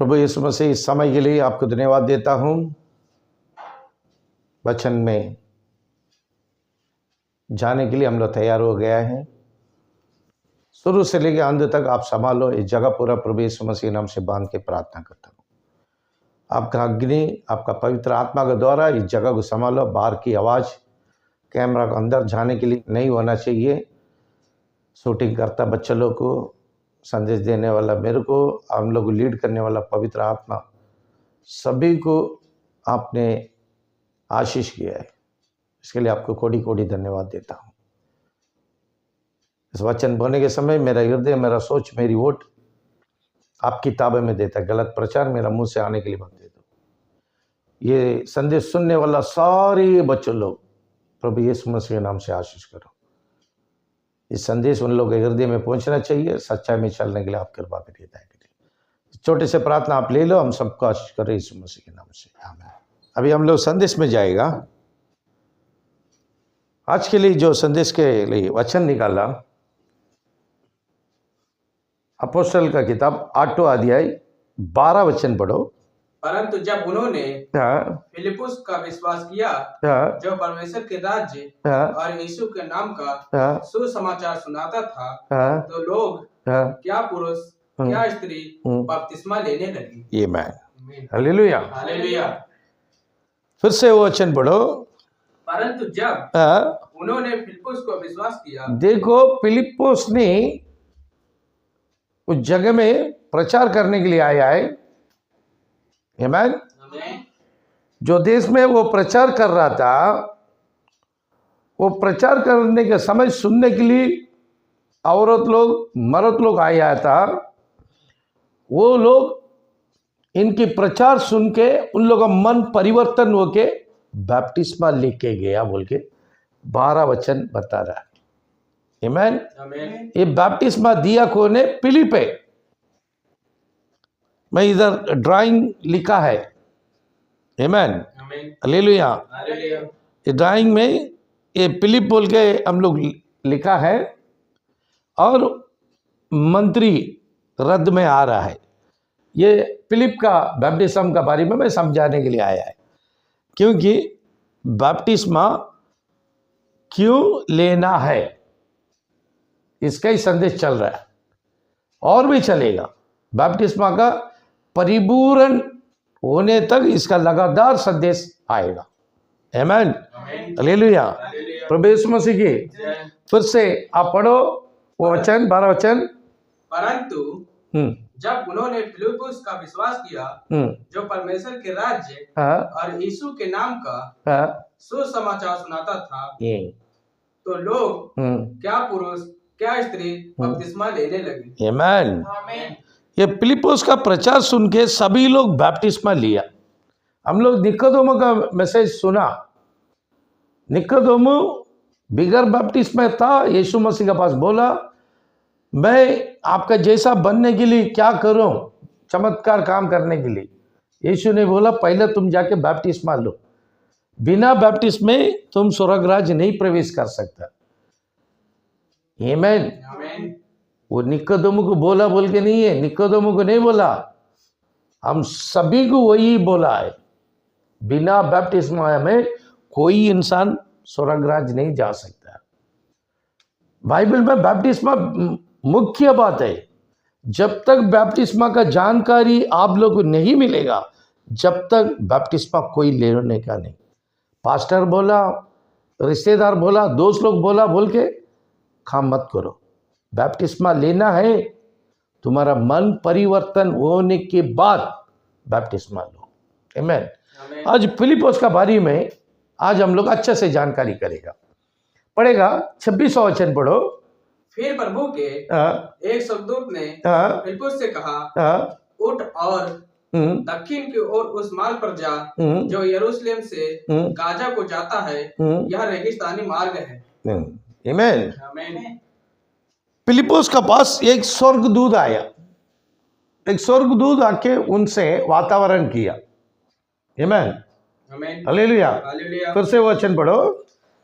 प्रभु यीशु मसीह इस समय के लिए आपको धन्यवाद देता हूँ। वचन में जाने के लिए हम लोग तैयार हो गया हैं। शुरू से लेकर अंत तक आप संभालो इस जगह पूरा प्रभु यीशु मसीह नाम से बांध के प्रार्थना करता हूँ। आपका अग्नि, आपका पवित्र आत्मा के द्वारा इस जगह को संभालो। बाहर की आवाज़ कैमरा को अंदर जाने के लिए नहीं होना चाहिए। शूटिंग करता बच्चों लोग को, संदेश देने वाला मेरे को, हम लोग को लीड करने वाला पवित्र आत्मा, सभी को आपने आशीष किया है। इसके लिए आपको कोटि कोटि धन्यवाद देता हूँ। इस वचन बोलने के समय मेरा हृदय, मेरा सोच, मेरी वोट आपकी ताबे में देता है। गलत प्रचार मेरा मुंह से आने के लिए मत दे दो। ये संदेश सुनने वाला सारे बच्चों लोग प्रभु यीशु मसीह के नाम से आशीष करो। इस संदेश उन लोगों के हृदय में पहुंचना चाहिए। सच्चाई में चलने के लिए आप कृपा करिए, दया करिए। छोटे से प्रार्थना आप ले लो। हम सबको आशीष करें यीशु मसीह के नाम से, आमीन। अभी हम लोग संदेश में जाएगा। आज के लिए जो संदेश के लिए वचन निकाला, अपोस्तल का किताब 8वां अध्याय 12 वचन पढ़ो। परंतु जब उन्होंने फिलिप्पुस का विश्वास किया, जो परमेश्वर के राज्य और यीशु के नाम का सुसमाचार सुनाता था, तो लोग, क्या पुरुष क्या स्त्री, बपतिस्मा लेने लगे। आमीन, हालेलुया, हालेलुया। फिर से वो वचन पढ़ो। परंतु जब उन्होंने फिलिप्पुस को विश्वास किया। देखो, फिलिप्पुस ने उस जगह में प्रचार करने के लिए आया है। आमीन। जो देश में वो प्रचार कर रहा था, वो प्रचार करने के समय सुनने के लिए औरत लोग, मर्द लोग आया था। वो लोग इनकी प्रचार सुन के उन लोगों का मन परिवर्तन होके बपतिस्मा लेके गया बोल के 12 वचन बता रहा है। आमीन। ये बपतिस्मा दिया कौन है? फिलिप है। मैं इधर ड्राइंग लिखा है। आमीन, हालेलुया। ये ड्राइंग में ये फिलिप बोल के हम लोग लिखा है और मंत्री रद में आ रहा है। ये फिलिप का बपतिस्मा का बारे में मैं समझाने के लिए आया है, क्योंकि बपतिस्मा क्यों लेना है इसका ही संदेश चल रहा है और भी चलेगा। बपतिस्मा का परिपूर्ण होने तक इसका लगातार संदेश आएगा। आमीन, हालेलुया। प्रभु यीशु मसीह की। फिर से आप पढ़ो वो वचन, 12 वचन। परंतु जब उन्होंने फिलिप्पुस का विश्वास किया, जो परमेश्वर के राज्य और यीशु के नाम का सुसमाचार सुनाता था, तो लोग, क्या पुरुष क्या स्त्री, बपतिस्मा लेने लगे। आमीन। ये फिलिप्पुस का प्रचार सुन के सभी लोग बपतिस्मा लिया। हम लोग निकोदेमो का मैसेज सुना। निकोदेमो बिगर बपतिस्मा था। यीशु मसीह के पास बोला, मैं आपका जैसा बनने के लिए क्या करूं, चमत्कार काम करने के लिए। यीशु ने बोला, पहले तुम जाके बपतिस्मा लो। बिना बपतिस्मा में तुम स्वर्ग राज्य नहीं प्रवेश कर सकता। आमीन। वो निकोदेमो को बोला बोल के नहीं है, निकोदेमो को नहीं बोला, हम सभी को वही बोला है। बिना बपतिस्मा में कोई इंसान स्वर्ग राज्य नहीं जा सकता। बाइबल में बपतिस्मा मुख्य बात है। जब तक बपतिस्मा का जानकारी आप लोग को नहीं मिलेगा, जब तक बपतिस्मा कोई लेने का नहीं। पास्टर बोला, रिश्तेदार बोला, दोस्त लोग बोला बोल के काम मत करो। बपतिस्मा लेना है, तुम्हारा मन परिवर्तन होने के बाद बपतिस्मा लो। आमीन। आज फिलिप्पुस का बारे में आज हम लोग अच्छे से जानकारी करेगा। पढ़ेगा 26वां वचन पढ़ो। फिर प्रभु के एक स्वर्गदूत ने फिलिप्पुस से कहा, उठ और दक्षिण की ओर उस मार्ग पर जा जो यरूशलेम से गाजा को जाता है। यह रेगिस्तानी मार्ग है। आमीन। फिलिप्पुस के पास एक स्वर्गदूत आया। एक स्वर्गदूत आके उनसे वातावरण किया। आमीन, हालेलुया। फिर से वचन पढ़ो।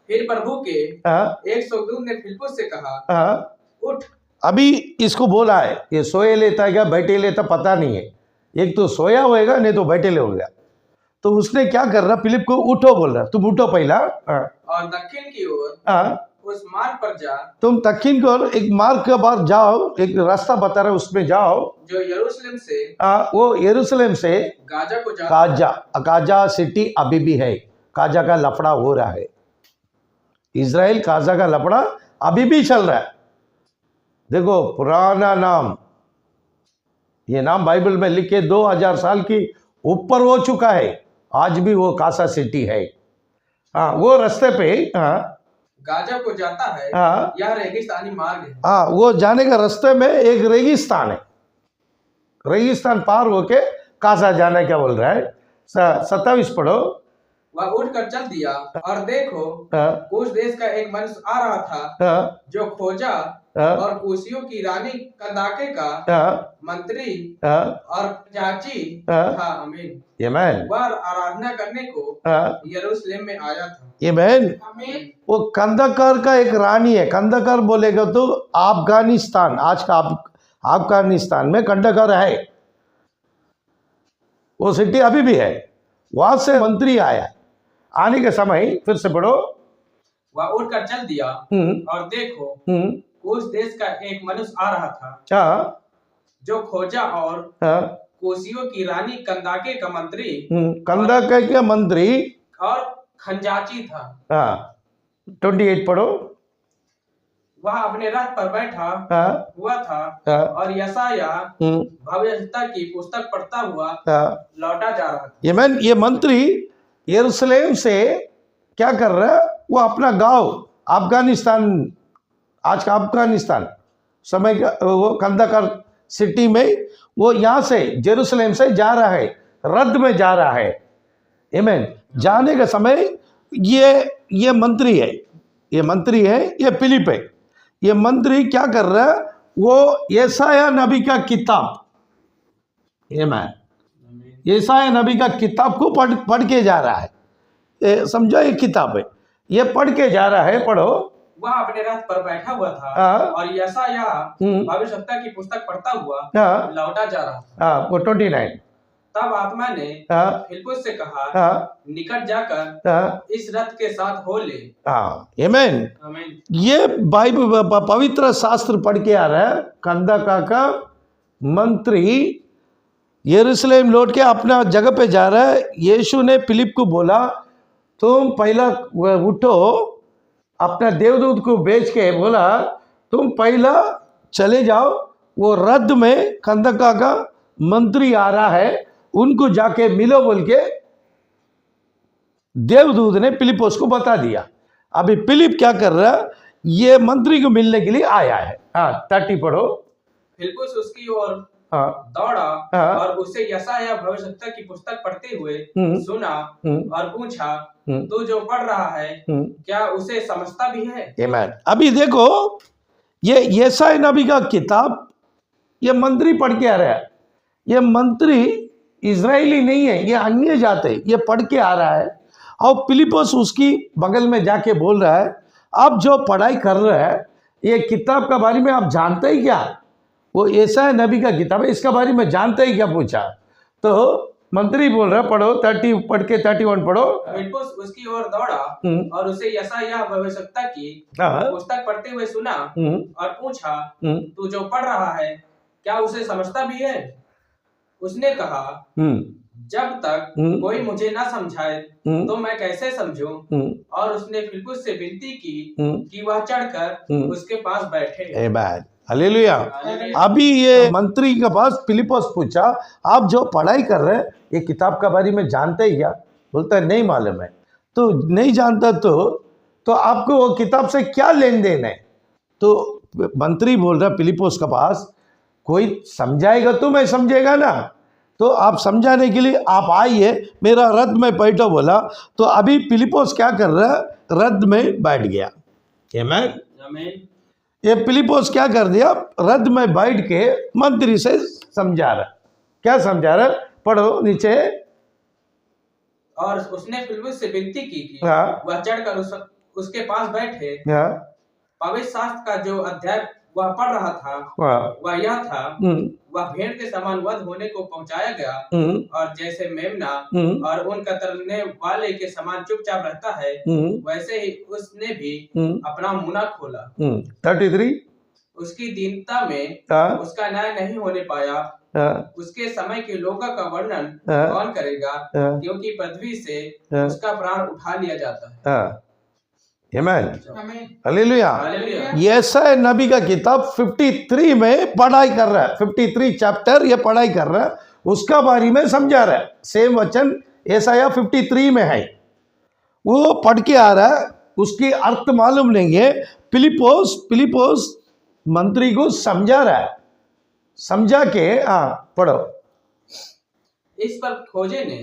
फिर प्रभु के एक स्वर्गदूत ने फिलिप्पुस से कहा, उठ। अभी इसको बोला है, ये सोए लेता है क्या बैठे लेता पता नहीं है। एक तो सोया होएगा नहीं तो बैठे होगा। तो उसने क्या कर रहा, फिलिप को उठो बोल रहा, तुम उठो पहला। और दक्षिण की ओर हाँ, उस मार्ग पर जा, तुम दक्षिण की ओर एक मार्ग के बाहर जाओ, एक रास्ता बता रहा है उसमें जाओ, जो यरूशलेम से वो यरूशलेम से गाजा को जा। काजा, काजा सिटी अभी भी है, काजा का लफड़ा हो रहा है, इजराइल काजा का लफड़ा अभी भी चल रहा है। देखो पुराना नाम, ये नाम बाइबल में लिखे 2000 साल की ऊपर हो चुका है, आज भी वो कासा सिटी है। हाँ, वो रास्ते पे, हाँ गाजा को जाता है, हाँ यह रेगिस्तानी मार्ग है। हाँ, वो जाने का रास्ते में एक रेगिस्तान है, रेगिस्तान पार होके कासा जाना, क्या बोल रहा है 27 पढ़ो। वह उठकर चल दिया और देखो हाँ, कुश देश का एक मनुष्य आ रहा था, हाँ, जो खोजा हाँ, और कुशियों की रानी कंदाके का हाँ, मंत्री हाँ, और चाची हाँ, था। आमीन। ये मैन, वह आराधना करने को हाँ, यरूशलेम में आया था। ये मैन, आमीन। वो कंदकार का एक रानी है, कंदकार बोलेगा तो अफगानिस्तान, आज का अफगानिस्तान में कंदकार है, वो सिटी अभी भी है, वहां से मंत्री आया, आने के समय फिर से पढ़ो। वह उठकर चल दिया और देखो कुश देश का एक मनुष्य आ रहा था, हाँ, जो खोजा और हाँ, कुशियों की रानी कंदाके का मंत्री कंदकार के मंत्री और खंजाची था। हाँ, 28 पढ़ो। वह अपने रथ पर बैठा हाँ, हुआ था हाँ, और यशाया भविष्यवक्ता की पुस्तक पढ़ता हुआ हाँ, लौटा जा रहा था। ये मंत्री यरूशलेम से क्या कर रहा है, वो अपना गांव अफगानिस्तान, आज का अफगानिस्तान समय का वो कंदकार सिटी में, वो यहाँ से जेरूसलेम से जा रहा है, रथ में जा रहा है। आमीन। जाने के समय ये मंत्री है, ये फिलिप है, ये मंत्री क्या कर रहा है, वो यशाया नबी का किताब, आमीन, यशाया नबी का किताब को पढ़ के जा रहा है। समझो, एक किताब है, ये पढ़ के जा रहा है, पढ़ो। वह अपने रथ पर बैठा हुआ था और यशाया भविष्यवक्ता की पुस्तक पढ़ता हुआ लौटा जा रहा था। वो 29। तब आत्मा ने फिलिप्पुस से कहा, निकट जाकर इस रथ के साथ हो ले। आमीन। ये बाइबल पवित्र शास्त्र पढ़ के आ रहा है, कंदका का मंत्री यरूशलेम लौट के अपना जगह पे जा रहा है। यीशु ने फिलिप को बोला, तुम पहला उठो, अपना देवदूत को भेज के बोला, तुम पहला चले जाओ, वो रथ में कंदका का मंत्री आ रहा है, उनको जाके मिलो बोल के देवदूत ने फिलिप्पुस को बता दिया। अभी फिलिप क्या कर रहा है, ये मंत्री को मिलने के लिए आया है। 30 पढ़ो। फिलिप्पुस उसकी ओर दौड़ा और उसे यशाया भविष्यवक्ता की पुस्तक पढ़ते हुए सुना और पूछा, तू जो पढ़ रहा है क्या उसे समझता भी है? आमीन। अभी देखो, ये यशाया नबी का किताब ये मंत्री पढ़ के आ रहा है। ये मंत्री इजरायली नहीं है, ये अन्य जात है, ये पढ़ के आ रहा है। और फिलिप्पुस उसकी बगल में जाके बोल रहा है, आप जो पढ़ाई कर रहे हैं ये किताब के बारे में आप जानते ही क्या? वो यशाया नबी का किताब है, इसका बारे में जानते ही क्या पूछा? तो मंत्री बोल रहा, पढ़ो 30 पढ़ के 31 पढ़ो। फिलिप्पुस उसकी ओर दौड़ा और उसे यशाया भविष्यवक्ता की पुस्तक पढ़ते हुए सुना और पूछा, तू जो पढ़ रहा है क्या उसे समझता भी है? उसने कहा, जब तक कोई मुझे ना समझाए तो मैं कैसे समझूं? और उसने फिलिप्पुस से विनती की कि वह चढ़कर उसके पास बैठे। हालेलुया। अभी ये मंत्री के पास फिलिप्पुस पूछा, आप जो पढ़ाई कर रहे हैं ये किताब के बारे में जानते ही क्या? बोलता है नहीं मालूम है। तो नहीं जानता तो आपको वो किताब से क्या लेन देन है? तो मंत्री बोल रहा फिलिप्पुस के पास, कोई समझाएगा तो मैं समझेगा ना, तो आप समझाने के लिए आप आइए, मेरा रथ में बैठो बोला। तो अभी फिलिप्पुस क्या कर रहा है, रथ में बैठ गया। आमीन। ये फिलिप्पुस क्या कर दिया, रथ में बैठ के मंत्री से समझा रहा। क्या समझा रहा? पढ़ो नीचे। और उसने फिलिप्पुस से विनती की कि वह चढ़कर उसके पास बैठे। पवित्र शास्त्र का जो अध्याय वह पढ़ रहा था हाँ, वह यह था, वह भेड़ के समान वध होने को पहुंचाया गया, और जैसे मेमना और उन कतरने वाले के समान चुपचाप रहता है, वैसे ही उसने भी अपना मुंह खोला। 33 उसकी दीनता में हाँ, उसका न्याय नहीं होने पाया। हाँ, उसके समय के लोगों का वर्णन हाँ, कौन करेगा, हाँ, क्योंकि पृथ्वी से हाँ, उसका प्राण उठा लिया जाता है। हाँ, आमीन, आमीन। हालेलुया। हालेलुया। यशायाह नबी का किताब 53 में पढ़ाई कर रहा है, 53 चैप्टर ये पढ़ाई कर रहा है, उसका बारे में समझा रहा है। सेम वचन यशायाह 53 में है, वो पढ़ के आ रहा है, उसकी अर्थ मालूम नहीं है। फिलिपोस मंत्री को समझा रहा है, समझा के हाँ पढ़ो। इस पर खोजे ने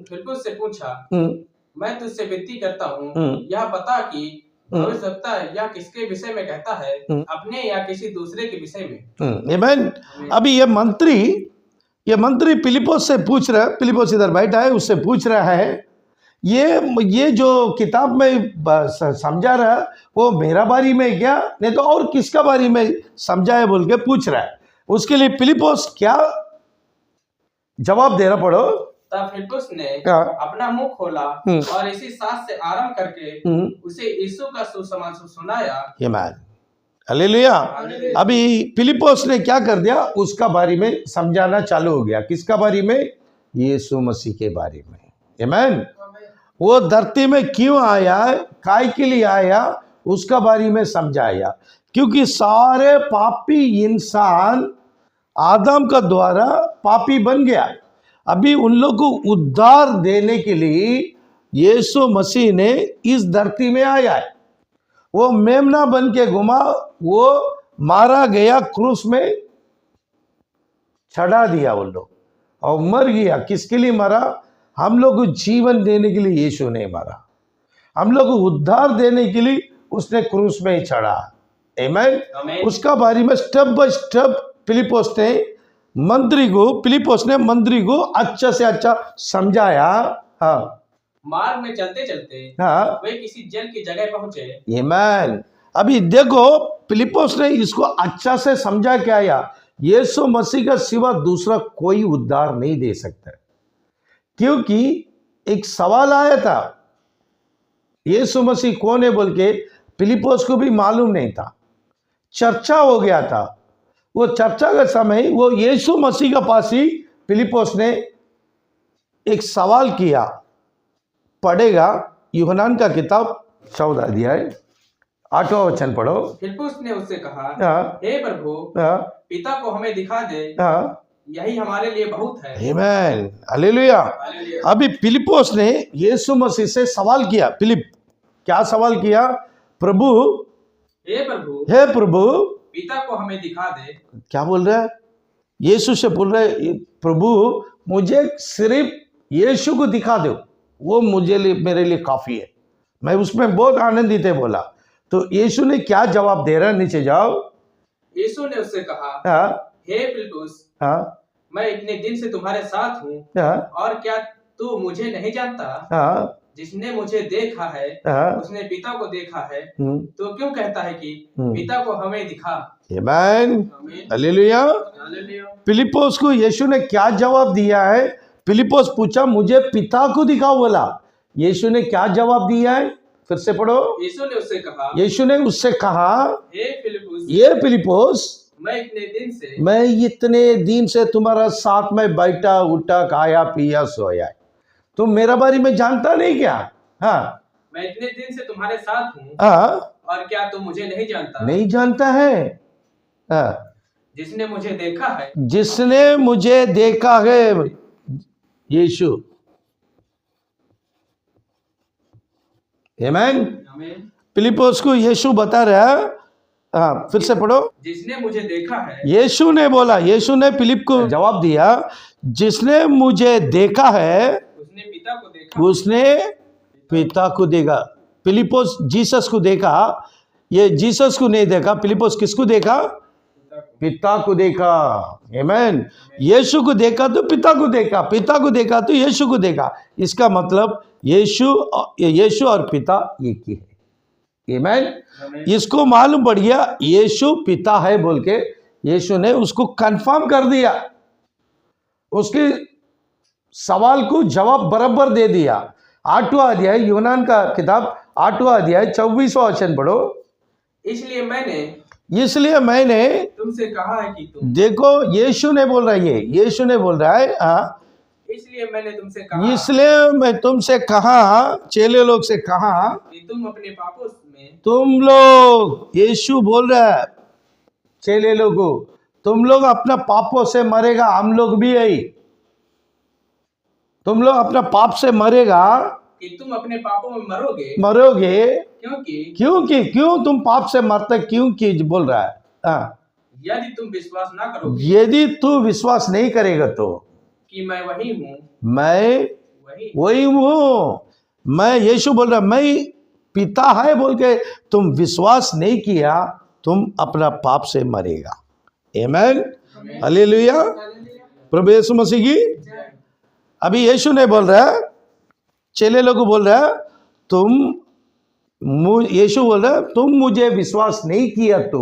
फिलिप्पुस से पूछा, मैं तुझसे विनती करता हूँ, यह बता कि भविष्यवक्ता यह किसके विषय में कहता है, अपने या किसी दूसरे के विषय में। आमीन। अभी ये मंत्री फिलिपोस से पूछ रहा है, फिलिपोस इधर बैठा है, उससे पूछ रहा है, ये जो किताब में समझा रहा है वो मेरा बारी में क्या, नहीं तो और किसका बारी में समझा है बोल के पूछ रहा है। उसके लिए फिलिपोस क्या जवाब दे रहा, पढ़ो। तब फिलिप्पुस ने अपना मुंह खोला और इसी सांस से आरंभ करके उसे यीशु का सुसमाचार सुनाया। आमीन, हालेलुया। अभी फिलिप्पुस ने क्या कर दिया, उसका बारे में समझाना चालू हो गया। किसका बारे में? यीशु मसीह के बारे में। आमीन। वो धरती में क्यों आया, काय के लिए आया, उसका बारे में समझाया। क्योंकि सारे पापी इंसान आदम का द्वारा पापी बन गया। अभी उन लोग को उद्धार देने के लिए यीशु मसीह ने इस धरती में आया है। वो मेमना बन के घुमा, वो मारा गया, क्रूस में चढ़ा दिया उन लोग और मर गया। किसके लिए मरा? हम लोग को जीवन देने के लिए यीशु ने मरा, हम लोग को उद्धार देने के लिए उसने क्रूस में चढ़ा। आमीन। उसका बारे में स्टेप बाय स्टेप फिलिप्पुस ने मंत्री को अच्छा से अच्छा समझाया। हाँ, मार्ग में चलते चलते हाँ, वे किसी जल की जगह पहुंचे। आमीन। अभी देखो फिलिप्पुस ने इसको अच्छा से समझा क्या आया, यीशु मसीह का सिवा दूसरा कोई उद्धार नहीं दे सकता। क्योंकि एक सवाल आया था, यीशु मसीह कौन है बोल के फिलिप्पुस को भी मालूम नहीं था। चर्चा हो गया था, वो चर्चा का समय वो यीशु मसीह के पास ही फिलिप्पुस ने एक सवाल किया। पढ़ेगा यूहन्ना का किताब 14 अध्याय 8वां वचन पढ़ो। फिलिप्पुस ने उससे कहा, हाँ, हे प्रभु, हाँ, पिता को हमें दिखा दे, हाँ, यही हमारे लिए बहुत है। आमीन, हालेलुया। अभी फिलिप्पुस ने यीशु मसीह से सवाल किया। क्या सवाल किया? प्रभु, हे प्रभु, पिता को हमें दिखा दे। क्या बोल रहा है? यीशु से बोल रहा है, प्रभु मुझे सिर्फ यीशु को दिखा दो, वो मेरे लिए काफी है। मैं उसमें बहुत आनंदित है बोला। तो यीशु ने क्या जवाब दे रहा है, नीचे जाओ। यीशु ने उससे कहा, हाँ, हे फिलिप्पुस, हाँ, मैं इतने दिन से तुम्हारे साथ हूँ, हाँ, और क्या तू मुझे नहीं जानता? हाँ, जिसने मुझे देखा है, हाँ, उसने पिता को देखा है। तो क्यों कहता है कि पिता को हमें दिखा? आमीन, हालेलुया। फिलिप्पुस को यीशु ने क्या जवाब दिया है? फिलिप्पुस पूछा मुझे पिता को दिखाओ बोला। यीशु ने क्या जवाब दिया है? फिर से पढ़ो। यीशु ने उससे कहा, ये फिलिप्पुस, मैं इतने दिन से तुम्हारा साथ में बैठा उठा, खाया पिया सोया, तुम मेरा बारे में जानता नहीं क्या? हाँ, मैं इतने दिन से तुम्हारे साथ हूँ, हाँ, और क्या तुम मुझे नहीं जानता? नहीं जानता है। हाँ, जिसने मुझे देखा है यीशु। आमीन। फिलिप्पुस को यीशु बता रहा है। हाँ, फिर से पढ़ो। जिसने मुझे देखा है। यीशु ने फिलिप को जवाब दिया, जिसने मुझे देखा है उसने पिता को देखा। फिलिप्पुस जीसस को देखा, ये जीसस को नहीं देखा। फिलिप्पुस किसको देखा? पिता को देखा। आमीन। यीशु को देखा तो पिता को देखा, पिता को देखा तो यीशु को देखा। इसका मतलब यीशु और पिता एक ही है। आमीन। इसको मालूम पड़ गया यीशु पिता है बोल के, यीशु ने उसको कंफर्म कर दिया, उसके सवाल को जवाब बराबर दे दिया। 8वां अध्याय यूनान का किताब 8वां अध्याय 24वां वचन पढ़ो। इसलिए मैंने तुमसे कहा है कि तुम, देखो यीशु ने बोल रहा है, यीशु ने बोल रहा है, इसलिए मैं तुमसे कहा चेले लोग से कहा कि तुम अपने पापों में, तुम लोग, यीशु बोल रहा है चेले लोग को, तुम लोग अपना पापों से मरेगा, हम लोग भी यही, तुम लोग अपना पाप से मरेगा, कि तुम अपने पापों में मरोगे क्योंकि क्यों तुम पाप से मरते, क्योंकि बोल रहा है, यदि तुम विश्वास ना करोगे, यदि तू विश्वास नहीं करेगा तो कि मैं वही हूँ, मैं वही हूँ, मैं यीशु बोल रहा मैं पिता है बोल के तुम विश्वास नहीं किया, तुम अपना पाप से मरेगा। आमीन, हालेलुया, प्रभु यीशु मसीह की। अभी यीशु ने बोल रहा है, चेले लोग को बोल रहा है, यीशु बोल रहा है तुम मुझे विश्वास नहीं किया तो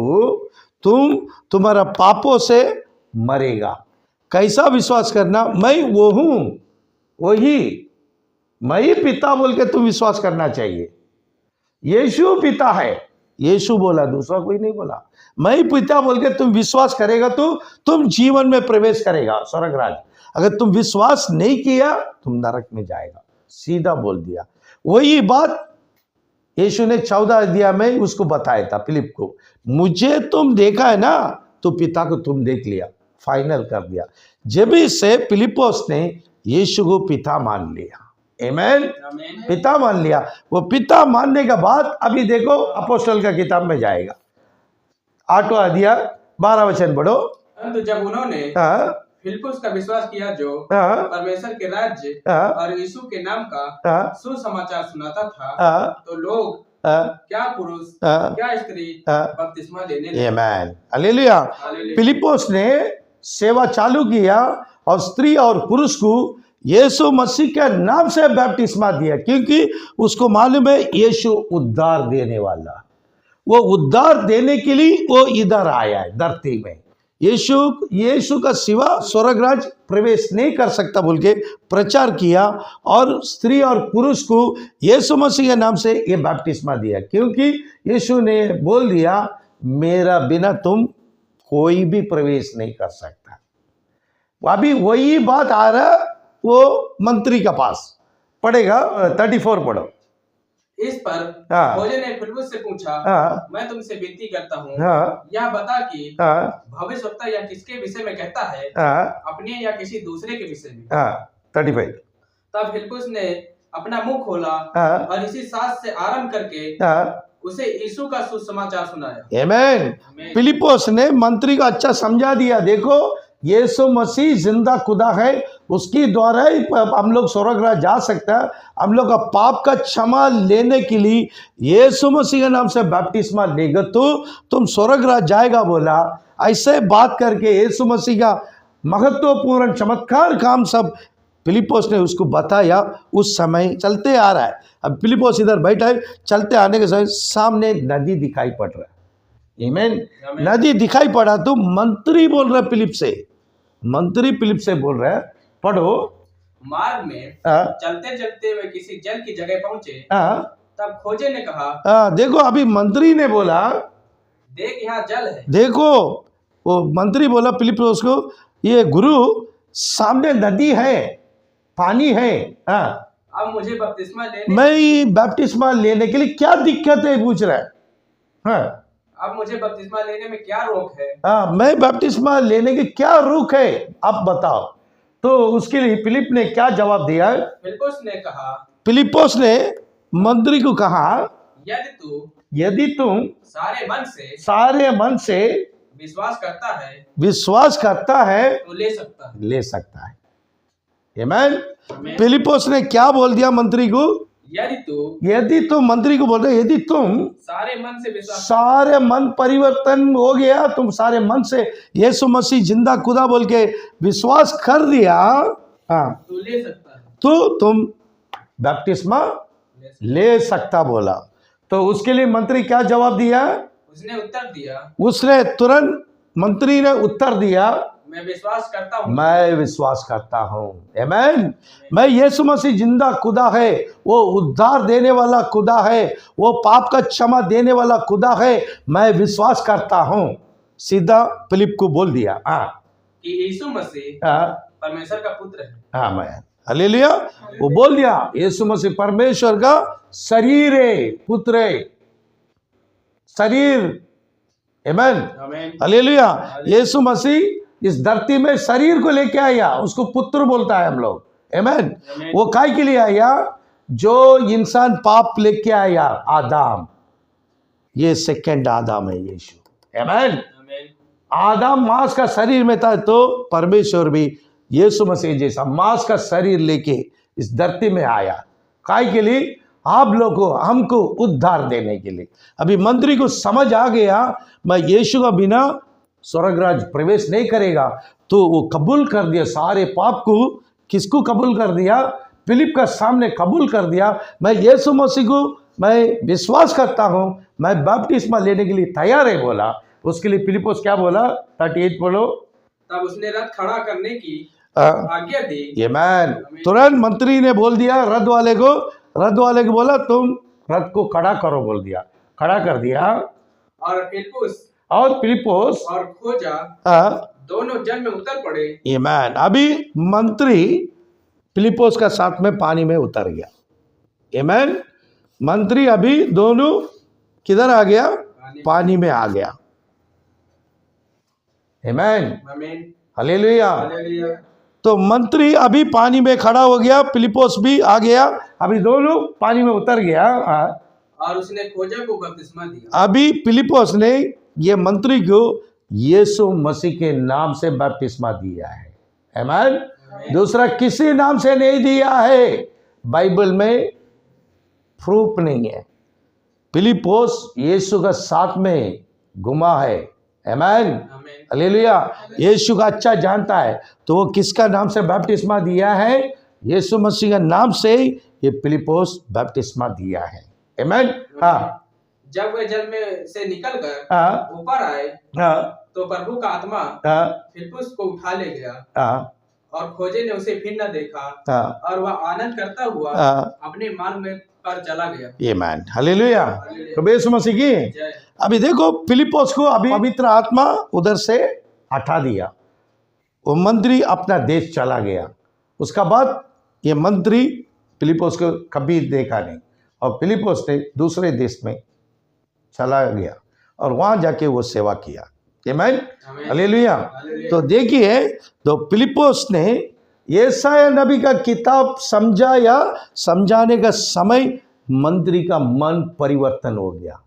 तुम्हारा पापों से मरेगा। कैसा विश्वास करना, मैं वो हूं, वही मैं ही पिता बोल के तुम विश्वास करना चाहिए। यीशु पिता है, यीशु बोला, दूसरा कोई नहीं बोला। मैं ही पिता बोल के तुम विश्वास करेगा तो तुम जीवन में प्रवेश करेगा, स्वर्ग राज। अगर तुम विश्वास नहीं किया तुम नरक में जाएगा, सीधा बोल दिया। वही बात यीशु ने 14 अध्याय में उसको बताया था फिलिप को, मुझे तुम देखा है ना तो पिता को तुम देख लिया, फाइनल कर दिया। जब से फिलिपोस ने यीशु को पिता मान लिया, आमीन, पिता मान लिया। वो पिता मानने के बाद अभी देखो अपोस्तल का किताब में जाएगा, 8वां अध्याय 12 वचन पढ़ो। तो जब उन्होंने फिलिपुस का विश्वास किया जो परमेश्वर के राज्य और यीशु के नाम का सुसमाचार सुनाता था, तो लोग क्या पुरुष क्या स्त्री बपतिस्मा लेने लगे। आमीन, हालेलुया। फिलिपोस ने सेवा चालू किया और स्त्री और पुरुष को यीशु मसीह के नाम से बपतिस्मा दिया, क्योंकि उसको मालूम है यीशु उद्धार देने वाला, वो उद्धार देने के लिए वो इधर आया है धरती में। यीशु का सिवा स्वर्ग राज प्रवेश नहीं कर सकता बोल के प्रचार किया, और स्त्री और पुरुष को यीशु मसीह के नाम से ये बपतिस्मा दिया, क्योंकि यीशु ने बोल दिया मेरा बिना तुम कोई भी प्रवेश नहीं कर सकता। अभी वही बात आ रहा वो मंत्री का पास पढ़ेगा, 34 पढ़ो। इस पर खोजे ने फिलिपुस से पूछा, मैं तुमसे विनती करता हूँ, यह बता कि भविष्यवक्ता या किसके विषय में कहता है, अपने या किसी दूसरे के विषय में। 35। तब फिलिपुस ने अपना मुंह खोला और इसी साथ से आरंभ करके उसे यीशु का सुसमाचार सुनाया। आमीन। फिलिपुस ने मंत्री को अच्छा समझा दिया, देखो यीशु मसीह जिंदा खुदा है, उसकी द्वारा ही हम लोग स्वर्ग राज जा सकता है। हम लोग का पाप का क्षमा लेने के लिए यीशु मसीह के नाम से बपतिस्मा लेगा तो तुम स्वर्ग राज जाएगा बोला। ऐसे बात करके यीशु मसीह का महत्वपूर्ण चमत्कार काम सब फिलिपोस ने उसको बताया। उस समय चलते आ रहा है, अब फिलिपोस इधर बैठा है, चलते आने के समय सामने नदी दिखाई पड़ रहा है। आमीन। नदी दिखाई पड़ा तो मंत्री बोल रहा है फिलिप से, मंत्री फिलिप से बोल रहा है, पढ़ो। मार्ग में चलते चलते वे किसी जल की जगह पहुंचे, तब खोजे ने कहा, देखो अभी मंत्री ने बोला देख यहाँ जल है। देखो वो मंत्री बोला फिलिपोस को, ये गुरु सामने नदी है, पानी है, अब मुझे बपतिस्मा लेने के लिए क्या दिक्कत है पूछ रहा है। अब मुझे बपतिस्मा लेने में क्या रोक है? मैं बपतिस्मा लेने की क्या रोक है आप बताओ। तो उसके लिए फिलिप ने क्या जवाब दिया? फिलिपोस ने मंत्री को कहा, यदि तुम सारे मन से विश्वास करता है तो ले सकता है। आमीन। फिलिपोस ने क्या बोल दिया मंत्री को? यदि तुम मंत्री को बोल रहे, यदि तुम सारे मन परिवर्तन हो गया, तुम सारे मन से यीशु मसीह जिंदा खुदा बोल के विश्वास कर दिया, तो ले सकता है, तो तुम बपतिस्मा ले सकता बोला। तो उसके लिए मंत्री क्या जवाब दिया? उसने उत्तर दिया, उसने तुरंत मंत्री ने उत्तर दिया, मैं विश्वास करता हूँ, मैं विश्वास करता हूँ। आमीन। मैं यीशु मसीह जिंदा खुदा है, वो उद्धार देने वाला खुदा है, वो पाप का क्षमा देने वाला खुदा है, मैं विश्वास करता हूँ। सीधा फिलिप को बोल दिया कि यीशु मसीह परमेश्वर का पुत्र है। हाँ, मैं हालेलुया। वो बोल दिया यीशु मसीह परमेश्वर का शरीर है, पुत्र है, शरीर। आमीन, हालेलुया। यीशु मसीह इस धरती में शरीर को लेके आया, उसको पुत्र बोलता है हम लोग। आमीन। वो काय के लिए आया? जो इंसान पाप लेके आया, आदम, ये सेकंड आदम है यीशु। आमीन। आदम मांस का शरीर में था, तो परमेश्वर भी यीशु मसीह जैसा मांस का शरीर लेके इस धरती में आया। काय के लिए? आप लोगों को, हमको उद्धार देने के लिए। अभी मंत्री को समझ आ गया, मैं यीशु का बिना स्वर्गराज प्रवेश नहीं करेगा, तो वो कबूल कर दिया सारे पाप को। किसको कबूल कर दिया? फिलिप का सामने कबूल कर दिया, मैं यीशु मसीह को मैं विश्वास करता हूँ, मैं बपतिस्मा लेने के लिए तैयार है बोला। उसके लिए फिलिपोस क्या बोला? 38 बोलो। तब उसने रथ खड़ा करने की आज्ञा दी। ये मैन तुरंत मंत्री ने बोल दिया रथ वाले को बोला तुम रथ को खड़ा करो, बोल दिया, खड़ा कर दिया। और फिलिपोस और खोजा दोनों जल में उतर पड़े। ये मैन अभी मंत्री फिलिपोस का साथ में पानी में उतर गया। ये मैन मंत्री अभी दोनों किधर आ गया? पानी में आ गया। आमीन, हालेलुया। तो मंत्री अभी पानी में खड़ा हो गया, फिलिपोस भी आ गया, अभी दोनों पानी में उतर गया। और उसने खोजा को बपतिस्मा दिया। अभी फिलिपोस ने ये मंत्री को यीशु मसीह के नाम से बपतिस्मा दिया है। आमीन। दूसरा किसी नाम से नहीं दिया है, बाइबल में प्रूफ नहीं है। फिलिपोस यीशु का साथ में घुमा है। आमीन, हालेलुया। यीशु का अच्छा जानता है, तो वो किसका नाम से बपतिस्मा दिया है? यीशु मसीह का नाम से ये फिलिपोस बपतिस्मा दिया है। आमीन। हाँ, जब वे जल में से निकलकर ऊपर आए, तो प्रभु का आत्मा फिलिपुस को उठा ले गया, और खोजे ने उसे फिर न देखा, और वह आनंद करता हुआ अपने मार्ग में पर चला गया। ये मैन, हालेलुया, प्रभु यीशु मसीह की। अभी देखो फिलिपोस को अभी पवित्र आत्मा उधर से हटा दिया, वो मंत्री अपना देश चला गया। उसका बाद ये मंत्री फिलिपोस को कभी देखा नहीं, और फिलिपोस ने दूसरे देश में चला गया और वहां जाके वो सेवा किया। आमीन, हालेलुया। तो देखिए, तो फिलिपोस ने यशायाह नबी का किताब समझा, या समझाने का समय मंत्री का मन परिवर्तन हो गया।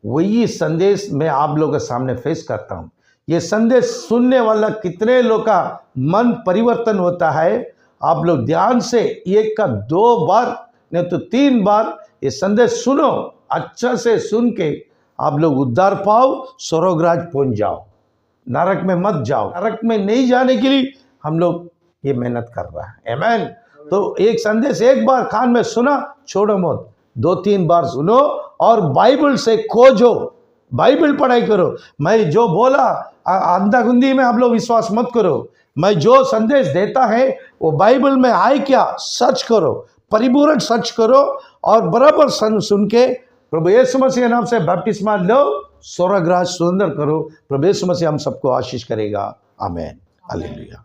वही संदेश मैं आप लोगों के सामने पेश करता हूं। ये संदेश सुनने वाला कितने लोग का मन परिवर्तन होता है, आप लोग ध्यान से एक का 2 बार नहीं तो 3 बार ये संदेश सुनो, अच्छा से सुन के आप लोग उद्धार पाओ, स्वर्गराज पहुंच जाओ, नरक में मत जाओ। नरक में नहीं जाने के लिए हम लोग ये मेहनत कर रहा है। आमीन। तो एक संदेश एक बार कान में सुना, छोड़ो मत, 2-3 बार सुनो, और बाइबल से खोजो, बाइबल पढ़ाई करो। मैं जो बोला अंधाधुंधी में आप लोग विश्वास मत करो। मैं जो संदेश देता है वो बाइबल में आए क्या, सर्च करो, परिपूर्ण सर्च करो, और बराबर सुन के प्रभु यीशु मसीह के नाम से बपतिस्मा लो, स्वर्गराज सुंदर करो। प्रभु यीशु मसीह हम सबको आशीष करेगा। आमीन, हालेलुया।